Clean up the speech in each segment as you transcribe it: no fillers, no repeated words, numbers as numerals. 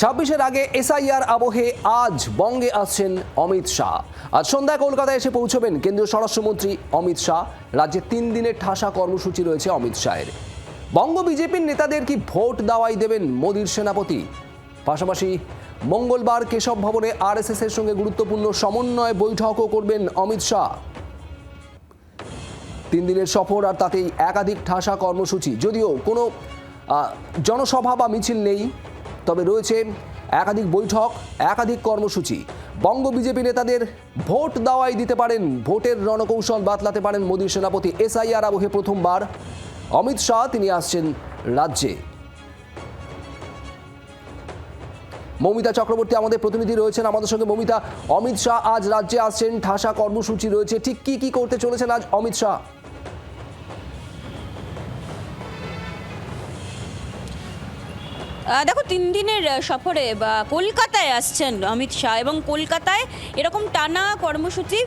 ছাব্বিশের আগে এসআইআর আবহে আজ বঙ্গে আসছেন অমিত শাহ। আজ সন্ধ্যায় কলকাতায় এসে পৌঁছবেন কেন্দ্রীয় স্বরাষ্ট্রমন্ত্রী অমিত শাহ। রাজ্যে 3 দিনের ঠাসা কর্মসূচি রয়েছে অমিত শাহের। বঙ্গ বিজেপির নেতাদের কি ভোট দেওয়াই দেবেন মোদীর সেনাপতি? পাশাপাশি মঙ্গলবার কেশব ভবনে আরএসএস এর সঙ্গে গুরুত্বপূর্ণ সমন্বয় বৈঠকও করবেন অমিত শাহ। 3 দিনের সফর আর তাতেই একাধিক ঠাসা কর্মসূচি। যদিও কোনো জনসভা বা মিছিল নেই, তবে রয়েছে একাধিক বৈঠক, একাধিক কর্মসূচি। বঙ্গ বিজেপি নেতাদের ভোট দেওয়াই দিতে পারেন, ভোটের রণকৌশল বাতলাতে পারেন মোদীর সেনাপতি। এসআইআর আবহে প্রথমবার অমিত শাহ তিনি আসছেন রাজ্যে। মৌমিতা চক্রবর্তী আমাদের প্রতিনিধি রয়েছেন আমাদের সঙ্গে। মৌমিতা, অমিত শাহ আজ রাজ্যে আসছেন, ঠাসা কর্মসূচি রয়েছে, ঠিক কি কি করতে চলেছেন আজ অমিত শাহ? দেখো, 3 দিনের সফরে কলকাতায় আসছেন অমিত শাহ, এবং কলকাতায় এরকম টানা কর্মসূচি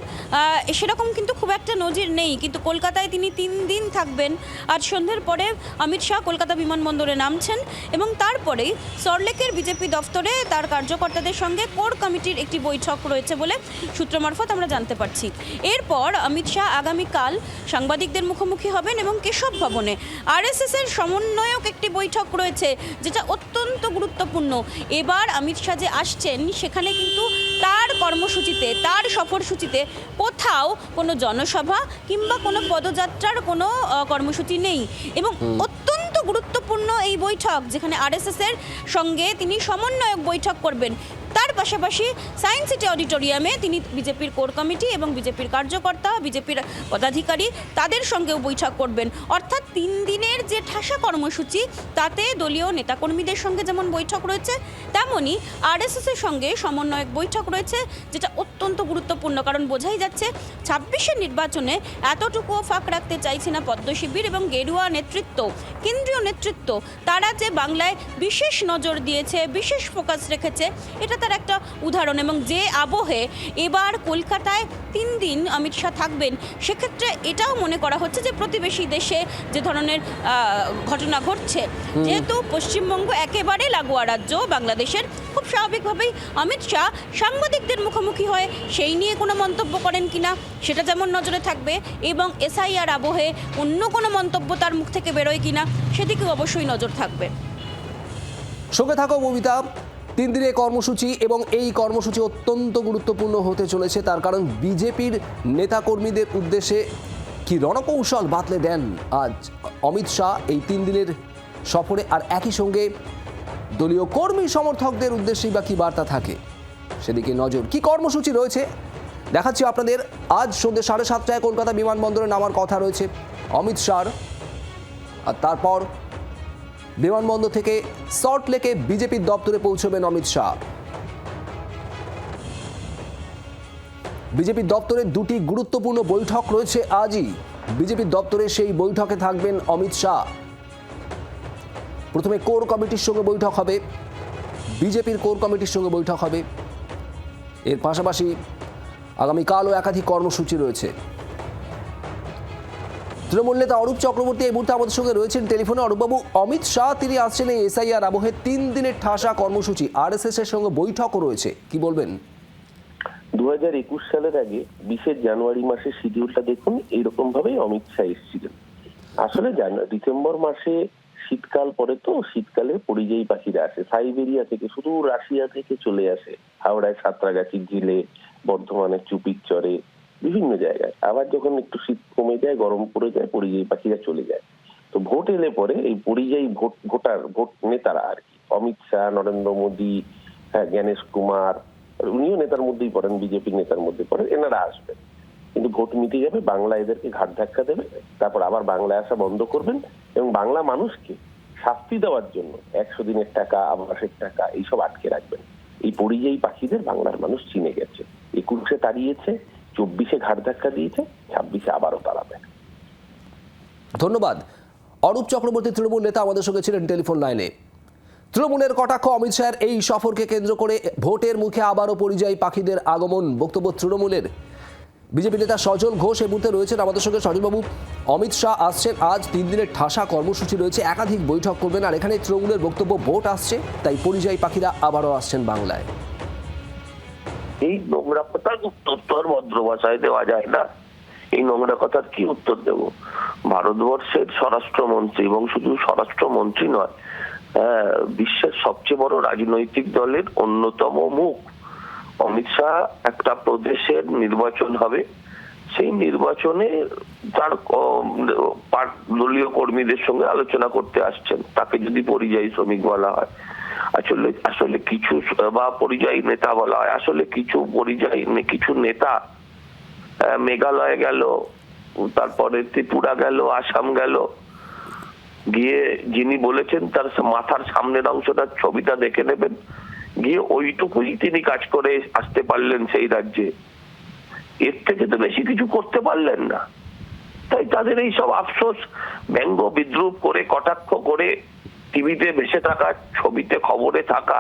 সেরকম কিন্তু খুব একটা নজির নেই। কিন্তু কলকাতায় তিনি 3 দিন থাকবেন। আজ সন্ধ্যের পরে অমিত শাহ কলকাতা বিমানবন্দরে নামছেন এবং তারপরেই সল্টলেকের বিজেপি দফতরে তার কার্যকর্তাদের সঙ্গে কোর কমিটির একটি বৈঠক রয়েছে বলে সূত্র মারফত আমরা জানতে পারছি। এরপর অমিত শাহ আগামীকাল সাংবাদিকদের মুখোমুখি হবেন এবং কেশব ভবনে আরএসএস এর সমন্বয়ক একটি বৈঠক রয়েছে, যেটা অত্যন্ত গুরুত্বপূর্ণ। এবার অমিত শাহ যে আসছেন সেখানে কিন্তু তার কর্মসূচিতে, তার সফরসূচিতে কোথাও কোনো জনসভা কিংবা কোনো পদযাত্রার কোনো কর্মসূচি নেই, এবং অত্যন্ত গুরুত্বপূর্ণ এই বৈঠক, যেখানে আরএসএস এর সঙ্গে তিনি সমন্বয়ক বৈঠক করবেন। তার পাশাপাশি সায়েন্স সিটি অডিটোরিয়ামে তিনি বিজেপির কোর কমিটি এবং বিজেপির কার্যকর্তা, বিজেপির পদাধিকারী তাদের সঙ্গেও বৈঠক করবেন। অর্থাৎ 3 দিনের যে ঠাসা কর্মসূচি, তাতে দলীয় নেতাকর্মীদের সঙ্গে যেমন বৈঠক রয়েছে, তেমনই আরএসএসের সঙ্গে সমন্বয়ক বৈঠক রয়েছে, যেটা অত্যন্ত গুরুত্বপূর্ণ। কারণ বোঝাই যাচ্ছে 26-এর নির্বাচনে এতটুকুও ফাঁক রাখতে চাইছে না পদ্ম শিবির এবং গেরুয়া নেতৃত্ব, কেন্দ্রীয় নেতৃত্ব। তারা যে বাংলায় বিশেষ নজর দিয়েছে, বিশেষ ফোকাস রেখেছে, এটা তার একটা উদাহরণ। এবং যে আবহে এবার কলকাতায় 3 দিন অমিত শাহ থাকবেন, সেক্ষেত্রে এটাও মনে করা হচ্ছে যে প্রতিবেশী দেশে যে ধরনের ঘটনা ঘটছে, যেহেতু পশ্চিমবঙ্গ একেবারে লাগোয়া রাজ্য বাংলাদেশের, খুব স্বাভাবিকভাবেই অমিত শাহ সাংবাদিকদের মুখোমুখি হয়ে সেই নিয়ে কোনো মন্তব্য করেন কিনা সেটা যেমন নজরে থাকবে, এবং এসআইআর আবহে অন্য কোনো মন্তব্য তার মুখ থেকে বেরোয় কিনা সেদিকেও অবশ্যই নজর থাকবে। সঙ্গে থাকো মৌমিতা। 3 দিনের কর্মসূচি, এবং এই কর্মসূচি অত্যন্ত গুরুত্বপূর্ণ হতে চলেছে, তার কারণ বিজেপির নেতাকর্মীদের উদ্দেশ্যে কি রণকৌশল বাতলে দেন আজ অমিত শাহ এই 3 দিনের সফরে, আর একই সঙ্গে দলীয় কর্মী সমর্থকদের উদ্দেশ্যেই বা কি বার্তা থাকে সেদিকে নজর। কি কর্মসূচি রয়েছে দেখাচ্ছি আপনাদের। আজ সন্ধ্যে 7:30টায় কলকাতা বিমানবন্দরে নামার কথা রয়েছে অমিত শাহর, আর তারপর বিমানবন্দর থেকে সল্টলেকে বিজেপির দপ্তরে পৌঁছবেন অমিত শাহ। বিজেপির দপ্তরে 2টি গুরুত্বপূর্ণ বৈঠক রয়েছে আজই। বিজেপির দপ্তরে সেই বৈঠকে থাকবেন অমিত শাহ। প্রথমে কোর কমিটির সঙ্গে বৈঠক হবে, বিজেপির কোর কমিটির সঙ্গে বৈঠক হবে। এর পাশাপাশি আগামীকালও একাধিক কর্মসূচি রয়েছে। তৃণমূল নেতা অরূপ চক্রবর্তী এই মুহূর্তে আমাদের সঙ্গে রয়েছেন টেলিফোনে। অরূপবাবু, অমিত শাহ তিনি আসছেন এই এসআইআর আবহে, 3 দিনের ঠাসা কর্মসূচি, আরএসএস এর সঙ্গে বৈঠকও রয়েছে, কি বলবেন? 2021 সালের আগে 20 জানুয়ারি মাসের শিডিউলটা দেখুন, এইরকম ভাবেই অমিত শাহ এসেছিলেন। আসলে ডিসেম্বর মাসে শীতকাল পরে, তো শীতকালে পরিযায়ী পাখিরা আসে সাইবেরিয়া থেকে, শুধু রাশিয়া থেকে চলে আসে হাওড়ায় সাঁতরাগাছির ঝিলে, বর্ধমানের চুপির চরে, বিভিন্ন জায়গায়। আবার যখন একটু শীত কমে যায়, গরম পড়ে যায়, পরিযায়ী পাখিরা চলে যায়। তো ভোট এলে পরে এই পরিযায়ী ভোট নেতারা আর কি, অমিত শাহ, নরেন্দ্র মোদী, জ্ঞানেশ কুমার, উনিও নেতার মধ্যেই পড়েন, বিজেপি নেতার মধ্যে পড়েন, এনারা আসবেন। কিন্তু ভোট মিটে যাবে, বাংলা এদেরকে ঘাট ধাক্কা দেবে, তারপর আবার বাংলায় আসা বন্ধ করবেন, এবং বাংলা মানুষকে শাস্তি দেওয়ার জন্য 100 দিনের টাকা, আবাসের টাকা এইসব আটকে রাখবেন। এই পরিযায়ী পাখিদের বাংলার মানুষ চিনে গেছে। 21-এ তাড়িয়েছে, 24-এ ঘাট ধাক্কা দিয়েছে, 26-এ আবারও তাড়াবে। ধন্যবাদ। অরূপ চক্রবর্তী তৃণমূল নেতা আমাদের সঙ্গে ছিলেন টেলিফোন লাইনে। তৃণমূলের কটাক্ষ অমিত শাহের এই সফরকে কেন্দ্র করে, ভোটের মুখে আবারও পরিযায়ী পাখিদের আগমন, বক্তব্য তৃণমূলের। বিজেপি নেতা সজল ঘোষ এই মুহূর্তে রয়েছেন আমাদের সঙ্গে। সজলবাবু, অমিত শাহ আসছেন, আজ 3 দিনের ঠাসা কর্মসূচি রয়েছে, একাধিক বৈঠক করবেন, আর এখানে তৃণমূলের বক্তব্য ভোট আসছে, তাই পরিযায়ী পাখিরা আবারও আসছেন বাংলায়। এই নোংরা কথার উত্তর তো আর ভদ্র ভাষায় দেওয়া যায় না। এই নোংরা কথার কি উত্তর দেব? ভারতবর্ষের স্বরাষ্ট্রমন্ত্রী, এবং শুধু স্বরাষ্ট্রমন্ত্রী নয়, বিশ্বের সবচেয়ে বড় রাজনৈতিক দলের অন্যতম মুখ অমিত শাহ, একটা প্রদেশের নির্বাচন হবে, সেই নির্বাচনে তার দলীয় কর্মীদের সঙ্গে আলোচনা করতে আসছেন। তাকে যদি পরিযায়ী শ্রমিক বলা হয়, আসলে কিছু, বা পরিযায়ী নেতা বলা হয়, আসলে কিছু নেতা মেঘালয় গেল, তারপরে ত্রিপুরা গেল, আসাম গেল, গিয়ে যিনি বলেছেন তার মাথার সামনের অংশটার ছবিটা দেখে নেবেন, গিয়ে ওইটুকুই তিনি কাজ করে আসতে পারলেন সেই রাজ্যে। এর থেকে তো বেশি কিছু করতে পারলেন না। তাই তাদের এই সব আফসোস, ব্যঙ্গ বিদ্রুপ করে, কটাক্ষ করে, টিভিতে ভেসে থাকা, ছবিতে খবরে থাকা,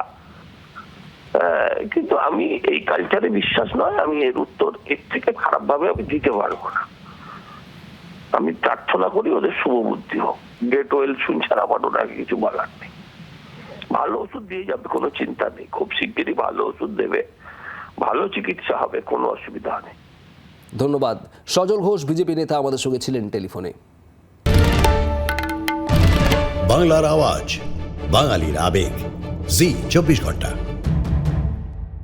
কিন্তু আমি এই কালচারে বিশ্বাস নয়। আমি এর উত্তর এর থেকে খারাপ ভাবে আমি দিতে পারবো না। আমি প্রার্থনা করি ওদের শুভ বুদ্ধি হোক। গেট ওয়েল শুনছে না, আমার ওনাকে কিছু বলার নেই। ভালো ওষুধ দিয়ে যাবে, কোনো চিন্তা নেই। খুব শিগগিরই ভালো ওষুধ দেবে, ভালো চিকিৎসা হবে, কোনো অসুবিধা নেই। ধন্যবাদ। সজল ঘোষ বিজেপি নেতা আমাদের সঙ্গে ছিলেন টেলিফোনে। বাংলার আওয়াজ, বাঙালির আবেগ, জি 24 ঘন্টা।